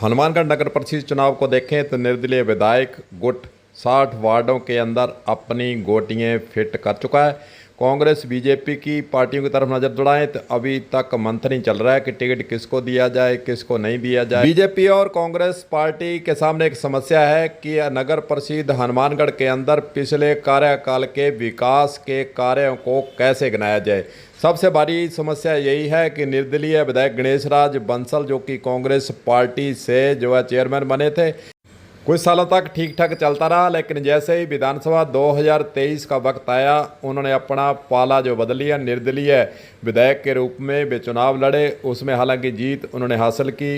हनुमानगढ़ नगर परिषद चुनाव को देखें तो निर्दलीय विधायक गुट 60 वार्डों के अंदर अपनी गोटियां फिट कर चुका है। कांग्रेस बीजेपी की पार्टियों की तरफ नजर दौड़ाएं तो अभी तक मंथन ही चल रहा है कि टिकट किसको दिया जाए किसको नहीं दिया जाए। बीजेपी और कांग्रेस पार्टी के सामने एक समस्या है कि नगर परिषद हनुमानगढ़ के अंदर पिछले कार्यकाल के विकास के कार्यों को कैसे गिनाया जाए। सबसे बड़ी समस्या यही है कि निर्दलीय विधायक गणेश राज बंसल जो कि कांग्रेस पार्टी से जो है चेयरमैन बने थे, कुछ सालों तक ठीक ठाक चलता रहा, लेकिन जैसे ही विधानसभा 2023 का वक्त आया उन्होंने अपना पाला जो बदल लिया। निर्दलीय विधायक के रूप में वे चुनाव लड़े, उसमें हालांकि जीत उन्होंने हासिल की।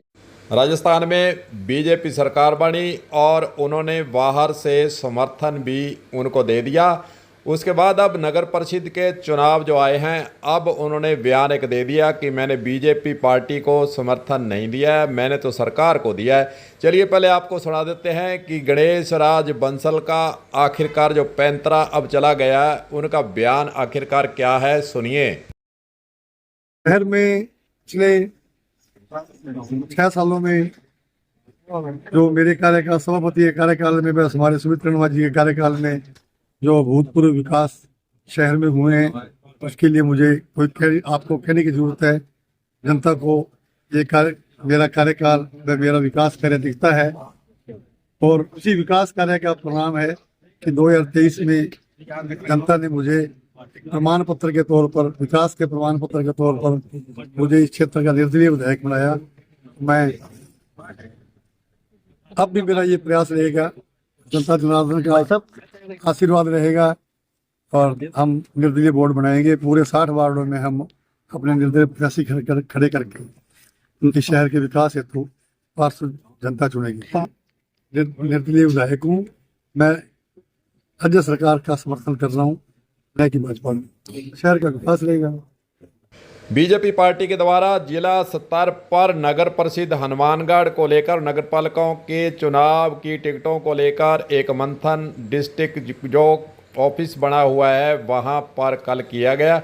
राजस्थान में बीजेपी सरकार बनी और उन्होंने बाहर से समर्थन भी उनको दे दिया। उसके बाद अब नगर परिषद के चुनाव जो आए हैं, अब उन्होंने बयान एक दे दिया कि मैंने बीजेपी पार्टी को समर्थन नहीं दिया है, मैंने तो सरकार को दिया है। चलिए पहले आपको सुना देते हैं कि गणेश राज बंसल का आखिरकार जो पैंतरा अब चला गया है, उनका बयान आखिरकार क्या है, सुनिए। शहर में पिछले 6 सालों में जो मेरे कार्यकाल सभापति के कार्यकाल में, बस हमारे सुमित रेणुका जी के कार्यकाल में जो अभूतपूर्व विकास शहर में हुए हैं, उसके लिए मुझे आपको कहने की जरूरत है। जनता को ये मेरा कार्यकाल व मेरा विकास कार्य दिखता है और उसी विकास कार्य का परिणाम है कि 2023 में जनता ने मुझे प्रमाण पत्र के तौर पर, विकास के प्रमाण पत्र के तौर पर मुझे इस क्षेत्र का निर्दलीय विधायक बनाया। मैं अब भी मेरा ये प्रयास रहेगा, जनता जनार्दन का सब आशीर्वाद रहेगा और हम निर्दलीय बोर्ड बनाएंगे। पूरे 60 वार्डों में हम अपने निर्दलीय प्रत्याशी खड़े करके उनके शहर के विकास हेतु पार्षद जनता चुनेगी। निर्दलीय विधायक हूँ मैं, राज्य सरकार का समर्थन कर रहा हूँ, न कि भाजपा में। शहर का विकास रहेगा। बीजेपी पार्टी के द्वारा जिला स्तर पर नगर परिषद हनुमानगढ़ को लेकर नगर पालिकाओं के चुनाव की टिकटों को लेकर एक मंथन डिस्ट्रिक्ट जो ऑफिस बना हुआ है वहां पर कल किया गया।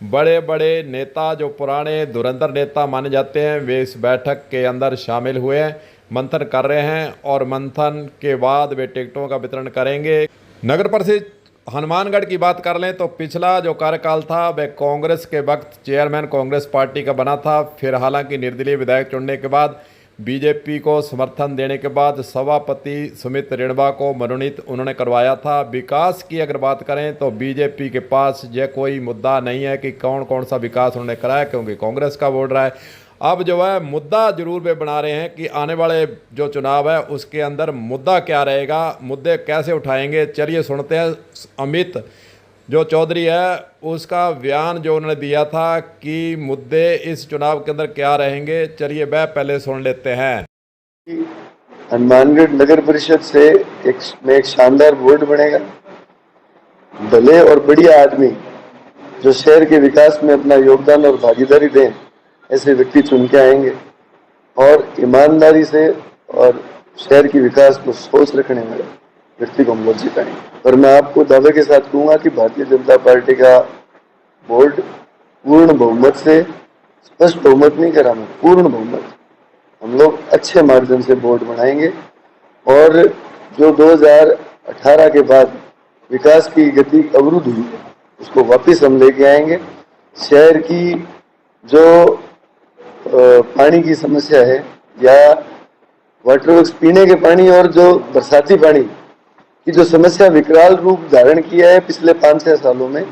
बड़े बड़े नेता जो पुराने धुरंधर नेता माने जाते हैं वे इस बैठक के अंदर शामिल हुए हैं, मंथन कर रहे हैं और मंथन के बाद वे टिकटों का वितरण करेंगे। नगर परिषद हनुमानगढ़ की बात कर लें तो पिछला जो कार्यकाल था वह कांग्रेस के वक्त चेयरमैन कांग्रेस पार्टी का बना था। फिर हालांकि निर्दलीय विधायक चुनने के बाद बीजेपी को समर्थन देने के बाद सभापति सुमित रेणुका को मनोनीत उन्होंने करवाया था। विकास की अगर बात करें तो बीजेपी के पास यह कोई मुद्दा नहीं है कि कौन कौन सा विकास उन्होंने कराया, क्योंकि कांग्रेस का बोल रहा है। अब जो है मुद्दा जरूर वे बना रहे हैं कि आने वाले जो चुनाव है उसके अंदर मुद्दा क्या रहेगा, मुद्दे कैसे उठाएंगे। चलिए सुनते हैं अमित जो चौधरी है उसका बयान जो उन्होंने दिया था कि मुद्दे इस चुनाव के अंदर क्या रहेंगे। चलिए वह पहले सुन लेते हैं। हनुमानगढ़ नगर परिषद से एक शानदार बोर्ड बनेगा। भले और बढ़िया आदमी जो शहर के विकास में अपना योगदान और भागीदारी दें, ऐसे व्यक्ति चुन के आएंगे और ईमानदारी से और शहर की विकास को सोच रखने वाले व्यक्ति को हम लोग जिताएंगे। और मैं आपको दावे के साथ कहूंगा कि भारतीय जनता पार्टी का बोर्ड पूर्ण बहुमत से, स्पष्ट बहुमत नहीं करा मैं, पूर्ण बहुमत, हम लोग अच्छे मार्जिन से बोर्ड बनाएंगे और जो 2018 के बाद विकास की गति अवरुद्ध हुई उसको वापिस हम लेके आएंगे। शहर की जो पानी की समस्या है या वाटर वर्क्स पीने के पानी और जो बरसाती पानी की जो समस्या विकराल रूप धारण किया है पिछले 5-6 सालों में,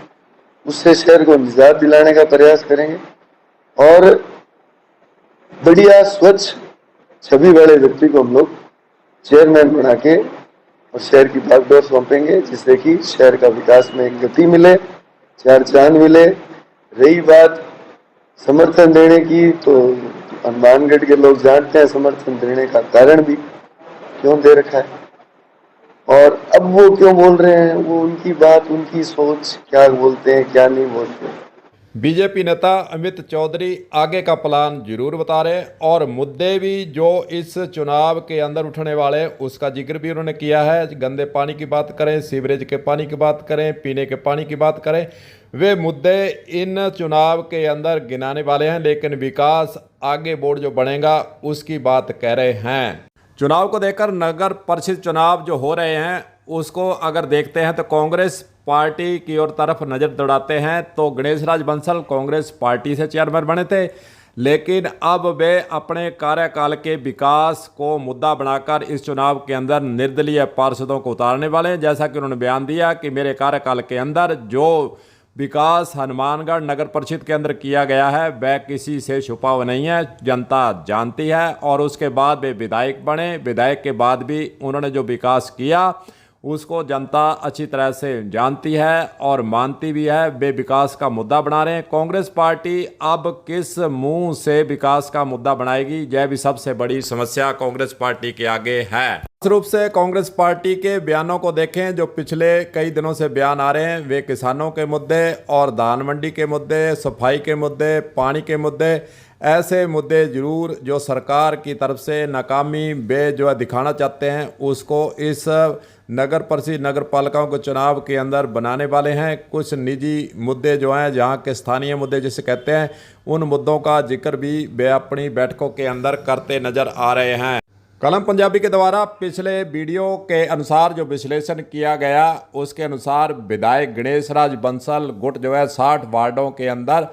उससे शहर को निजात दिलाने का प्रयास करेंगे और बढ़िया स्वच्छ छवि वाले व्यक्ति को हम लोग चेयरमैन बना के और शहर की भागदौड़ सौंपेंगे, जिससे कि शहर का विकास में एक गति मिले, चार चांद मिले। रही बात समर्थन देने की, तो हनुमानगढ़ के लोग जानते हैं समर्थन देने का कारण भी क्यों दे रखा है और अब वो क्यों बोल रहे हैं, वो उनकी बात, उनकी सोच, क्या बोलते हैं क्या नहीं बोलते हैं। बीजेपी नेता अमित चौधरी आगे का प्लान जरूर बता रहे और मुद्दे भी जो इस चुनाव के अंदर उठने वाले उसका जिक्र भी उन्होंने किया है। गंदे पानी की बात करें, सीवरेज के पानी की बात करें, पीने के पानी की बात करें, वे मुद्दे इन चुनाव के अंदर गिनाने वाले हैं। लेकिन विकास आगे बोर्ड जो बनेगा उसकी बात कह रहे हैं। चुनाव को देखकर नगर परिषद चुनाव जो हो रहे हैं उसको अगर देखते हैं तो कांग्रेस पार्टी की ओर तरफ नज़र दौड़ाते हैं तो गणेश राज बंसल कांग्रेस पार्टी से चेयरमैन बने थे, लेकिन अब वे अपने कार्यकाल के विकास को मुद्दा बनाकर इस चुनाव के अंदर निर्दलीय पार्षदों को उतारने वाले हैं। जैसा कि उन्होंने बयान दिया कि मेरे कार्यकाल के अंदर जो विकास हनुमानगढ़ नगर परिषद के अंदर किया गया है वह किसी से छुपा हुआ नहीं है, जनता जानती है। और उसके बाद वे विधायक बने, विधायक के बाद भी उन्होंने जो विकास किया उसको जनता अच्छी तरह से जानती है और मानती भी है। वे विकास का मुद्दा बना रहे हैं। कांग्रेस पार्टी अब किस मुंह से विकास का मुद्दा बनाएगी, यह भी सबसे बड़ी समस्या कांग्रेस पार्टी के आगे है। खास रूप से कांग्रेस पार्टी के बयानों को देखें जो पिछले कई दिनों से बयान आ रहे हैं, वे किसानों के मुद्दे और धान मंडी के मुद्दे, सफाई के मुद्दे, पानी के मुद्दे, ऐसे मुद्दे जरूर जो सरकार की तरफ से नाकामी वे जो है दिखाना चाहते हैं उसको इस नगर परिषद नगर पालिकाओं के चुनाव के अंदर बनाने वाले हैं। कुछ निजी मुद्दे जो हैं, जहां के स्थानीय मुद्दे जिसे कहते हैं, उन मुद्दों का जिक्र भी वे अपनी बैठकों के अंदर करते नजर आ रहे हैं। कलम पंजाबी के द्वारा पिछले वीडियो के अनुसार जो विश्लेषण किया गया उसके अनुसार विधायक गणेश राज बंसल गुट जो है 60 वार्डों के अंदर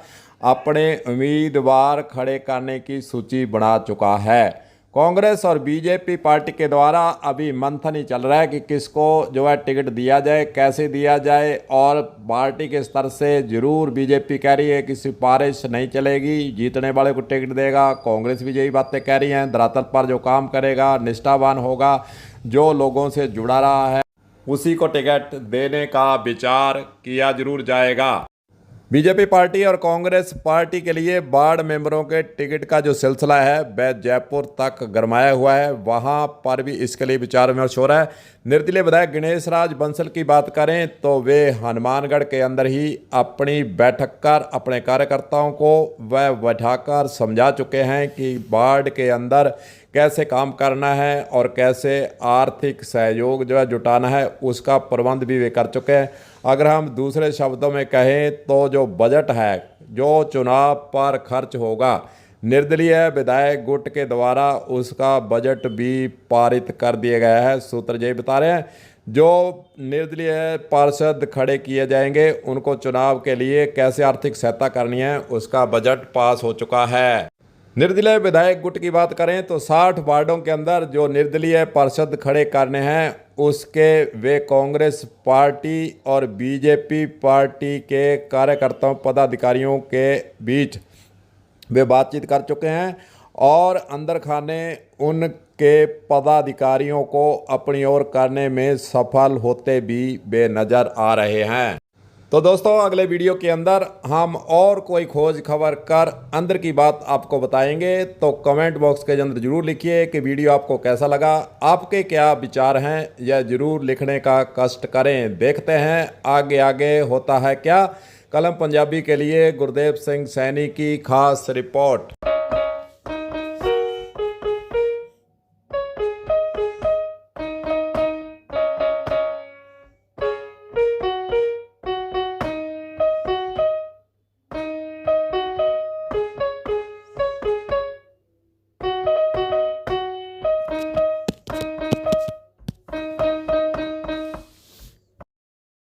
अपने उम्मीदवार खड़े करने की सूची बना चुका है। कांग्रेस और बीजेपी पार्टी के द्वारा अभी मंथन ही चल रहा है कि किसको जो है टिकट दिया जाए, कैसे दिया जाए। और पार्टी के स्तर से जरूर बीजेपी कह रही है कि सिफारिश नहीं चलेगी, जीतने वाले को टिकट देगा। कांग्रेस भी यही बातें कह रही हैं, धरातल पर जो काम करेगा, निष्ठावान होगा, जो लोगों से जुड़ा रहा है, उसी को टिकट देने का विचार किया जरूर जाएगा। बीजेपी पार्टी और कांग्रेस पार्टी के लिए वार्ड मेंबरों के टिकट का जो सिलसिला है वह जयपुर तक गरमाया हुआ है, वहां पर भी इसके लिए विचार विमर्श हो रहा है। निर्दलीय विधायक गणेश राज बंसल की बात करें तो वे हनुमानगढ़ के अंदर ही अपनी बैठक कर अपने कार्यकर्ताओं को वह बैठाकर समझा चुके हैं कि वार्ड के अंदर कैसे काम करना है और कैसे आर्थिक सहयोग जो है जुटाना है, उसका प्रबंध भी वे कर चुके हैं। अगर हम दूसरे शब्दों में कहें तो जो बजट है जो चुनाव पर खर्च होगा, निर्दलीय विधायक गुट के द्वारा उसका बजट भी पारित कर दिया गया है। सूत्र यही बता रहे हैं जो निर्दलीय पार्षद खड़े किए जाएंगे उनको चुनाव के लिए कैसे आर्थिक सहायता करनी है उसका बजट पास हो चुका है। निर्दलीय विधायक गुट की बात करें तो 60 वार्डों के अंदर जो निर्दलीय पार्षद खड़े करने हैं उसके वे कांग्रेस पार्टी और बीजेपी पार्टी के कार्यकर्ताओं पदाधिकारियों के बीच वे बातचीत कर चुके हैं और अंदर खाने उनके पदाधिकारियों को अपनी ओर करने में सफल होते भी वे नज़र आ रहे हैं। तो दोस्तों अगले वीडियो के अंदर हम और कोई खोज खबर कर अंदर की बात आपको बताएंगे, तो कमेंट बॉक्स के अंदर जरूर लिखिए कि वीडियो आपको कैसा लगा, आपके क्या विचार हैं, यह जरूर लिखने का कष्ट करें। देखते हैं आगे आगे होता है क्या। कलम पंजाबी के लिए गुरदेव सिंह सैनी की खास रिपोर्ट।